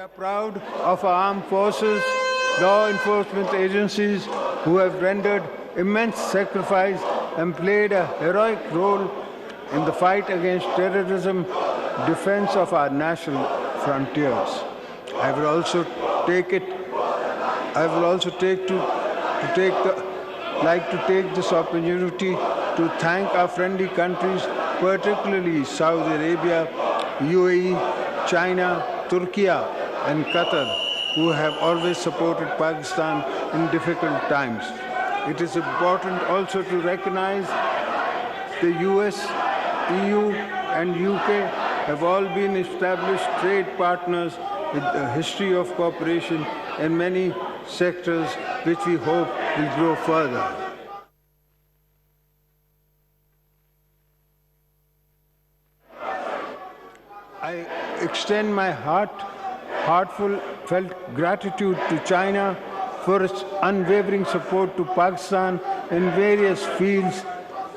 are proud of our armed forces, law enforcement agencies who have rendered immense sacrifice and played a heroic role in the fight against terrorism, defense of our national frontiers. I will also take this opportunity to thank our friendly countries, particularly Saudi Arabia, UAE, China, Turkey, and Qatar, who have always supported Pakistan in difficult times. It is important also to recognize the US, EU, and UK have all been established trade partners with a history of cooperation in many sectors, which we hope will grow further. I extend my heartfelt gratitude to China for its unwavering support to Pakistan in various fields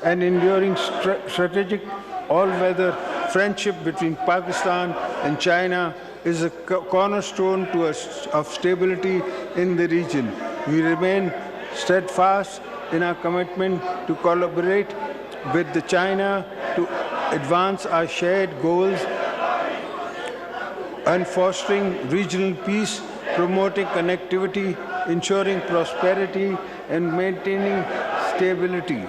and enduring strategic all-weather friendship between Pakistan and China is a cornerstone of stability in the region. We remain steadfast in our commitment to collaborate with China to advance our shared goals and fostering regional peace, promoting connectivity, ensuring prosperity, and maintaining stability,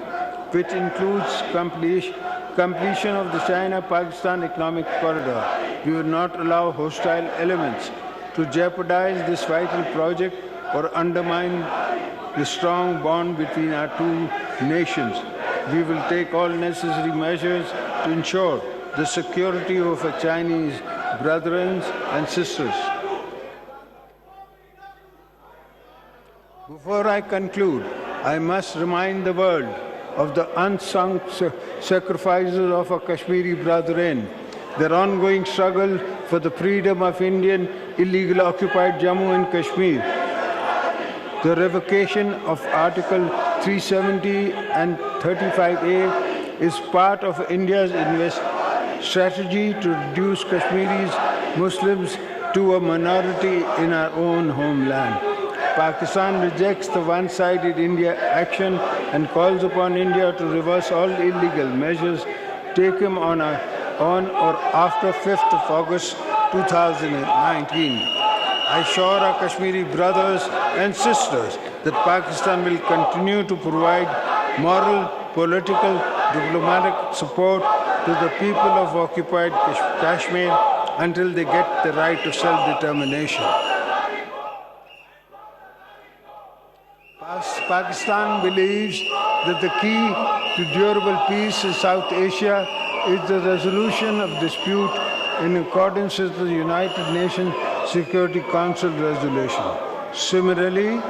which includes completion of the China-Pakistan Economic Corridor. We will not allow hostile elements to jeopardize this vital project or undermine the strong bond between our two nations. We will take all necessary measures to ensure the security of our Chinese brethren and sisters. Before I conclude, I must remind the world of the unsung sacrifices of our Kashmiri brethren, their ongoing struggle for the freedom of Indian illegally occupied Jammu and Kashmir. The revocation of Article 370 and 35A is part of India's strategy to reduce Kashmiris Muslims to a minority in our own homeland. Pakistan rejects the one-sided India action and calls upon India to reverse all illegal measures taken on or after 5th of August 2019. I assure our Kashmiri brothers and sisters that Pakistan will continue to provide moral, political, diplomatic support to the people of occupied Kashmir until they get the right to self-determination. Pakistan believes that the key to durable peace in South Asia is the resolution of dispute in accordance with the United Nations Security Council resolution. Similarly,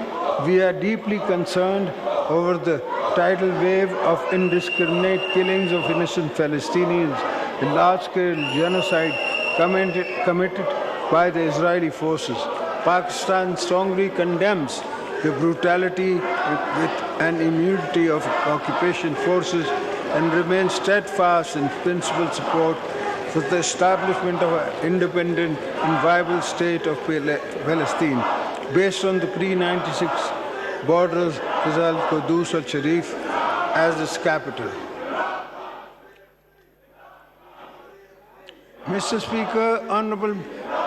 we are deeply concerned over the tidal wave of indiscriminate killings of innocent Palestinians and large-scale genocide committed by the Israeli forces. Pakistan strongly condemns the brutality with an immunity of occupation forces and remains steadfast in principled support for the establishment of an independent and viable state of Palestine based on the pre-96 borders with Al-Qudus al-Sharif as its capital. Mr. Speaker, honorable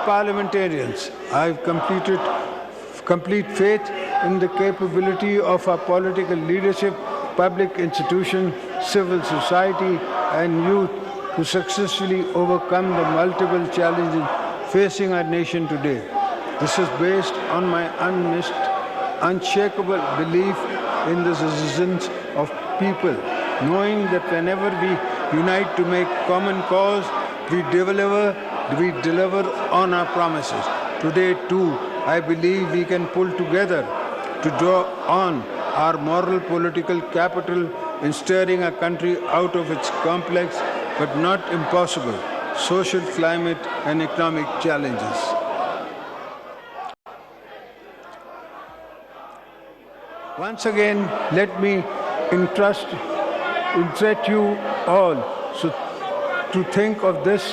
parliamentarians, I have complete faith in the capability of our political leadership, public institutions, civil society, and youth to successfully overcome the multiple challenges facing our nation today. This is based on my unshakable belief in the resilience of people, knowing that whenever we unite to make common cause, we deliver on our promises. Today, too, I believe we can pull together to draw on our moral political capital in steering our country out of its complex but not impossible social, climate, and economic challenges. Once again, let me entreat you all to think of this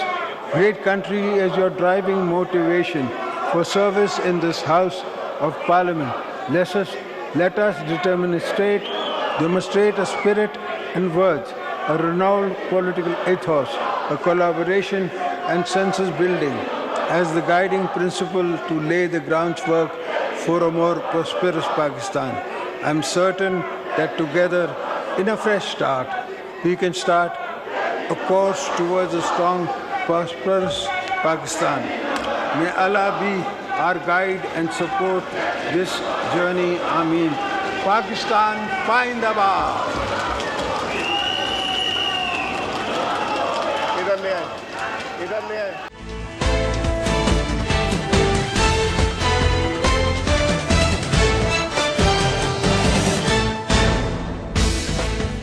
great country as your driving motivation for service in this House of Parliament. Let us demonstrate a spirit and words, a renowned political ethos, a collaboration and census building as the guiding principle to lay the groundwork for a more prosperous Pakistan. I am certain that together, in a fresh start, we can start a course towards a strong, prosperous Pakistan. May Allah be our guide and support this journey. Ameen. Pakistan, Findabad.